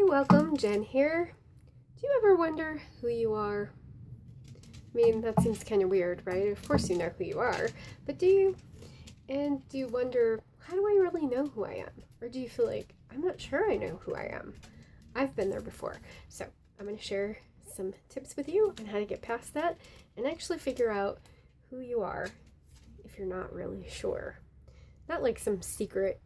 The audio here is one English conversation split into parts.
welcome, Jen here. Do you ever wonder who you are? I mean, that seems kind of weird, right? Of course you know who you are, but do you? And do you wonder, how do I really know who I am? Or do you feel like, I'm not sure I know who I am? I've been there before. So I'm going to share some tips with you on how to get past that and actually figure out who you are if you're not really sure. Not like some secret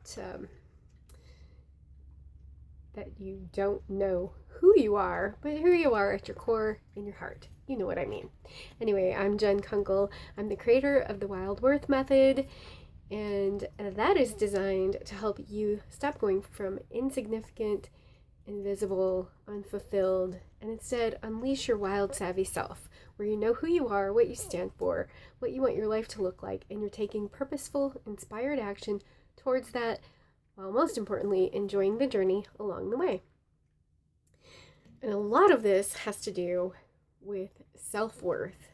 that you don't know who you are, but who you are at your core, in your heart. You know what I mean. Anyway, I'm Jen Kunkel. I'm the creator of the Wild Worth Method, and that is designed to help you stop going from insignificant, invisible, unfulfilled, and instead unleash your wild, savvy self, where you know who you are, what you stand for, what you want your life to look like, and you're taking purposeful, inspired action towards that, while most importantly, enjoying the journey along the way. And a lot of this has to do with self-worth,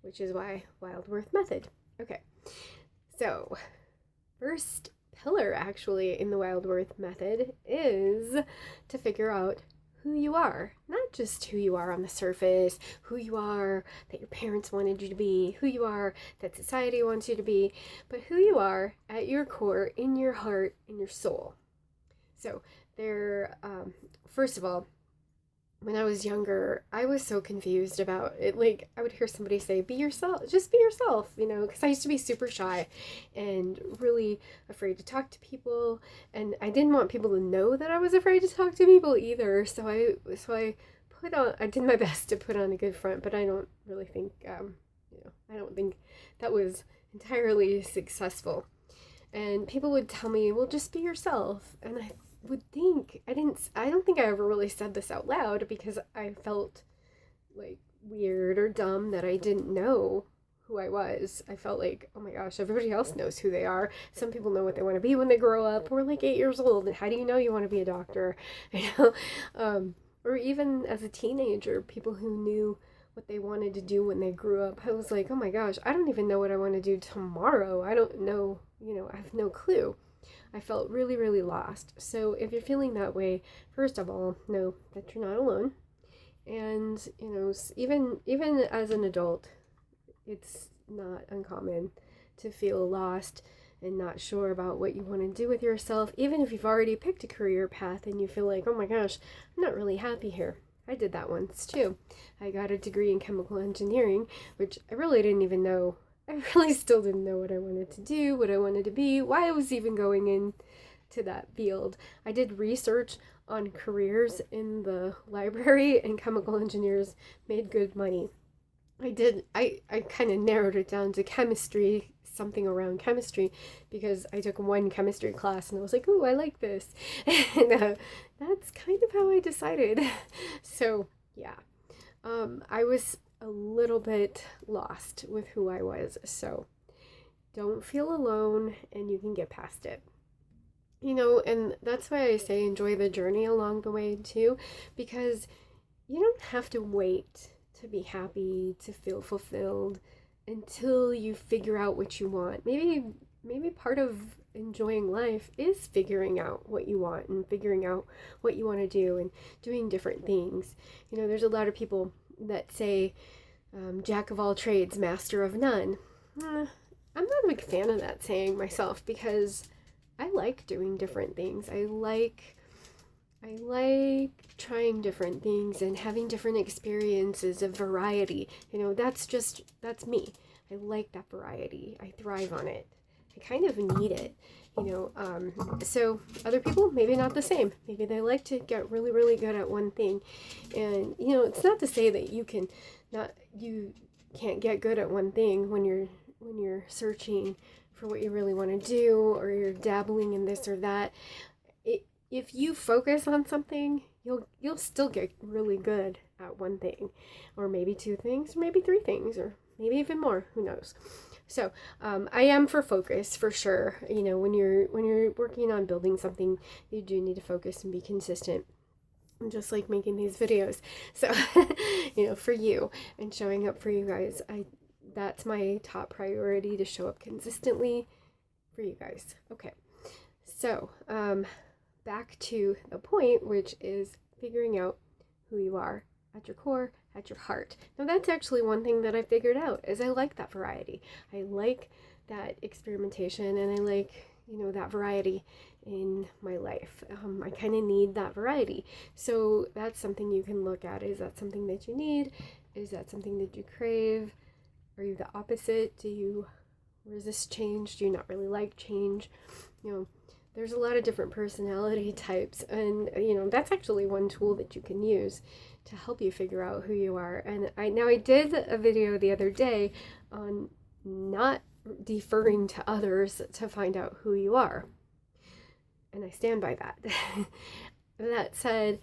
which is why Wild Worth Method. Okay, so first pillar actually in the Wild Worth Method is to figure out who you are. Not just who you are on the surface, who you are that your parents wanted you to be, who you are that society wants you to be, but who you are at your core, in your heart, in your soul. So first of all, when I was younger, I was so confused about it. Like, I would hear somebody say, be yourself, just be yourself, because I used to be super shy and really afraid to talk to people. And I didn't want people to know that I was afraid to talk to people either. So I did my best to put on a good front, but I don't really think, I don't think that was entirely successful. And people would tell me, well, just be yourself. And I don't think I ever really said this out loud because I felt like weird or dumb that I didn't know who I was. I felt like, oh my gosh, everybody else knows who they are. Some people know what they want to be when they grow up. We're like 8 years old, and how do you know you want to be a doctor? Or even as a teenager, people who knew what they wanted to do when they grew up. I was like, oh my gosh, I don't even know what I want to do tomorrow. I don't know, I have no clue. I felt really, really lost. So if you're feeling that way, first of all, know that you're not alone. And, even as an adult, it's not uncommon to feel lost and not sure about what you want to do with yourself, even if you've already picked a career path and you feel like, oh my gosh, I'm not really happy here. I did that once too. I got a degree in chemical engineering, which I really didn't even know. I really still didn't know what I wanted to do, what I wanted to be, why I was even going into that field. I did research on careers in the library, and chemical engineers made good money. I kind of narrowed it down to chemistry, something around chemistry, because I took one chemistry class and I was like, ooh, I like this. And that's kind of how I decided. So, yeah. I was a little bit lost with who I was, so don't feel alone, and you can get past it. And that's why I say enjoy the journey along the way too, because you don't have to wait to be happy, to feel fulfilled until you figure out what you want. Maybe part of enjoying life is figuring out what you want and figuring out what you want to do and doing different things. There's a lot of people that say, jack of all trades, master of none. I'm not a big fan of that saying myself, because I like doing different things. I like trying different things and having different experiences of variety. That's me. I like that variety. I thrive on it. I kind of need it. So other people, maybe not the same. Maybe they like to get really, really good at one thing. And, it's not to say that you can't get good at one thing when you're searching for what you really want to do, or you're dabbling in this or that. If you focus on something, you'll still get really good at one thing, or maybe two things, or maybe three things, or maybe even more. Who knows? So I am for focus, for sure. When you're working on building something, you do need to focus and be consistent, just like making these videos. So for you and showing up for you guys, that's my top priority, to show up consistently for you guys. Okay, so back to the point, which is figuring out who you are at your core, at your heart. Now that's actually one thing that I figured out, is I like that variety. I like that experimentation, and I like, that variety in my life. I kind of need that variety. So that's something you can look at. Is that something that you need? Is that something that you crave? Are you the opposite? Do you resist change? Do you not really like change? There's a lot of different personality types, and that's actually one tool that you can use to help you figure out who you are. And I did a video the other day on not deferring to others to find out who you are, and I stand by that. That said,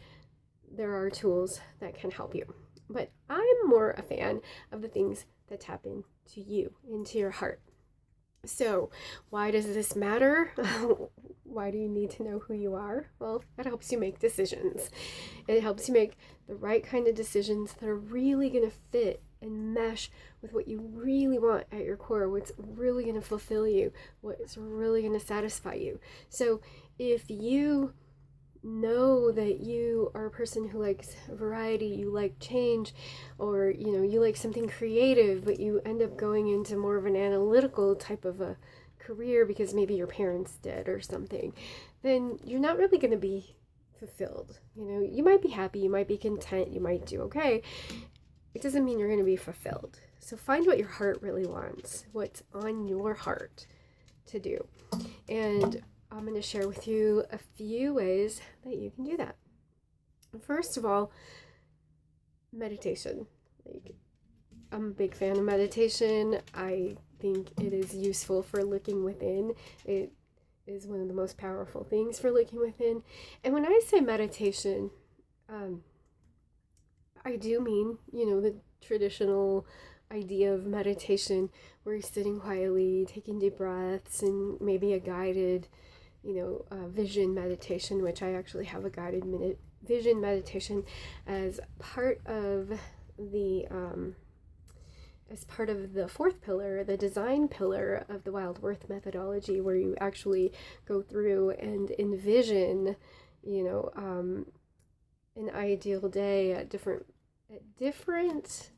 there are tools that can help you, but I'm more a fan of the things that tap into you, into your heart. So why does this matter? Why do you need to know who you are? Well, it helps you make decisions. It helps you make the right kind of decisions that are really going to fit and mesh with what you really want at your core, what's really going to fulfill you, what's really going to satisfy you. So if you know that you are a person who likes variety, you like change, or you like something creative, but you end up going into more of an analytical type of a career because maybe your parents did or something, then you're not really going to be fulfilled. You might be happy, you might be content, you might do okay. It doesn't mean you're going to be fulfilled. So find what your heart really wants, what's on your heart to do. And I'm going to share with you a few ways that you can do that. First of all, meditation. I'm a big fan of meditation. I think it is useful for looking within. It is one of the most powerful things for looking within. And when I say meditation, I do mean, the traditional idea of meditation where you're sitting quietly, taking deep breaths, and maybe a guided vision meditation, which I actually have a guided vision meditation as part of the fourth pillar, the design pillar of the Wild Worth methodology, where you actually go through and envision, an ideal day at different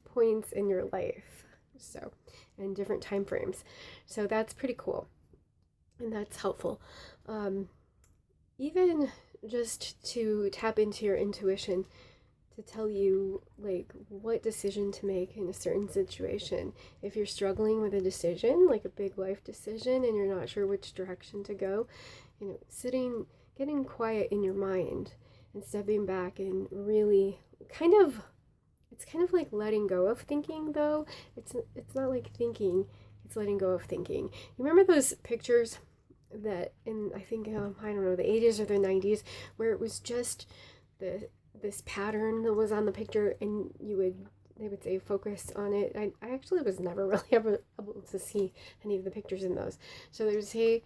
points in your life, so, and different time frames. So that's pretty cool, and that's helpful. Even just to tap into your intuition to tell you what decision to make in a certain situation. If you're struggling with a decision, like a big life decision, and you're not sure which direction to go, getting quiet in your mind and stepping back and really it's kind of like letting go of thinking, though. It's not like thinking, it's letting go of thinking. You remember those pictures that in, I think, I don't know, the 80s or the 90s, where it was just this pattern that was on the picture, and they would say focus on it. I actually was never really able to see any of the pictures in those. So they would say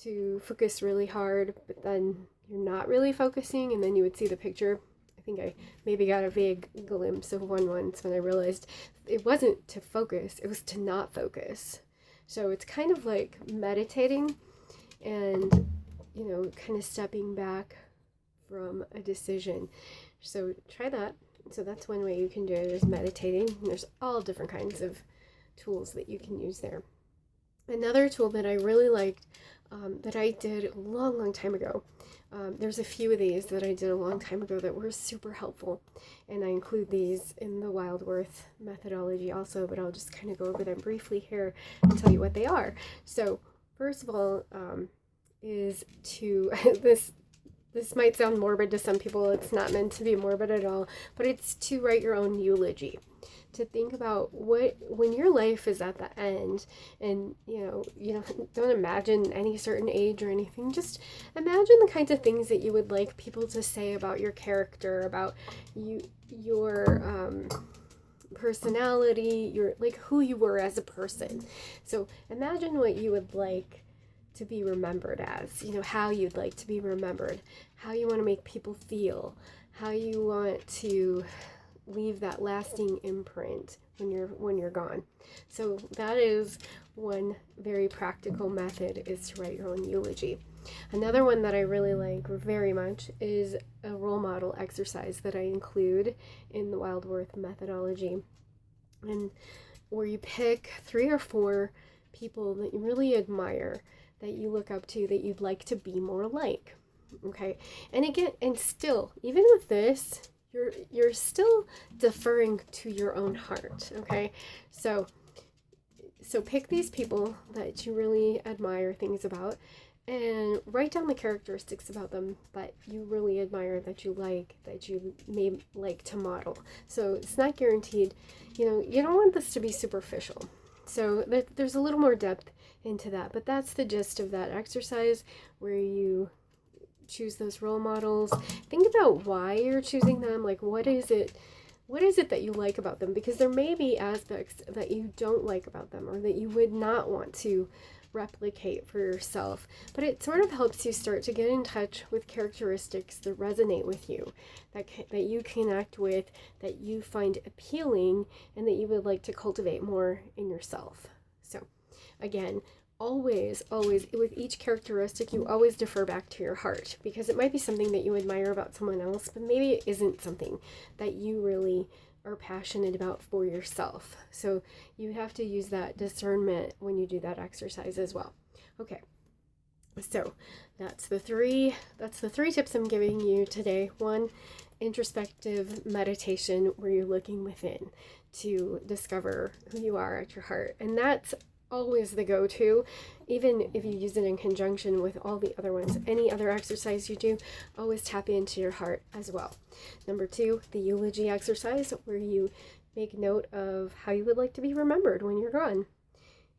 to focus really hard, but then you're not really focusing, and then you would see the picture. I think I maybe got a vague glimpse of one once when I realized it wasn't to focus, it was to not focus. So it's kind of like meditating and, kind of stepping back from a decision. So try that. So that's one way you can do it, is meditating. There's all different kinds of tools that you can use there. Another tool that I really liked, that I did a long time ago, there's a few of these that I did a long time ago that were super helpful, and I include these in the Wild Worth methodology also, but I'll just kind of go over them briefly here and tell you what they are. So first of all, is to this might sound morbid to some people. It's not meant to be morbid at all, but it's to write your own eulogy, to think about when your life is at the end, and don't imagine any certain age or anything. Just imagine the kinds of things that you would like people to say about your character, about your personality, your who you were as a person. So imagine what you would like to be remembered as, how you'd like to be remembered, how you want to make people feel, how you want to leave that lasting imprint when you're gone. So that is one very practical method, is to write your own eulogy. Another one that I really like very much is a role model exercise that I include in the Wild Worth methodology, and where you pick 3 or 4 people that you really admire, that you look up to, that you'd like to be more like. Okay, and again, and still, even with this, you're still deferring to your own heart. Okay, so pick these people that you really admire things about, and write down the characteristics about them that you really admire, that you like, that you may like to model. So it's not guaranteed. You don't want this to be superficial. So there's a little more depth into that, but that's the gist of that exercise, where you choose those role models. Think about why you're choosing them. Like, what is it that you like about them? Because there may be aspects that you don't like about them, or that you would not want to replicate for yourself. But it sort of helps you start to get in touch with characteristics that resonate with you, that you connect with, that you find appealing, and that you would like to cultivate more in yourself. So again, always with each characteristic, you always defer back to your heart, because it might be something that you admire about someone else, but maybe it isn't something that you really are passionate about for yourself. So you have to use that discernment when you do that exercise as well. Okay, so that's the three tips I'm giving you today. 1, introspective meditation, where you're looking within to discover who you are at your heart, and that's always the go-to, even if you use it in conjunction with all the other ones. Any other exercise you do, always tap into your heart as well. Number 2, the eulogy exercise, where you make note of how you would like to be remembered when you're gone.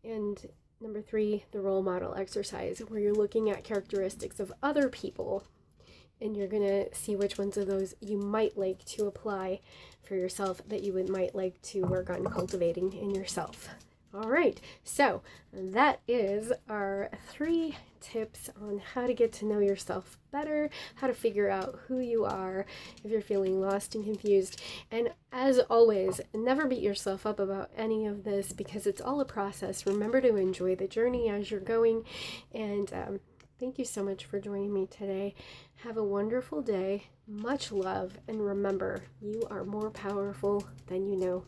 And number 3, the role model exercise, where you're looking at characteristics of other people, and you're going to see which ones of those you might like to apply for yourself, that you might like to work on cultivating in yourself. All right, so that is our 3 tips on how to get to know yourself better, how to figure out who you are if you're feeling lost and confused. And as always, never beat yourself up about any of this, because it's all a process. Remember to enjoy the journey as you're going. And thank you so much for joining me today. Have a wonderful day, much love, and remember, you are more powerful than you know.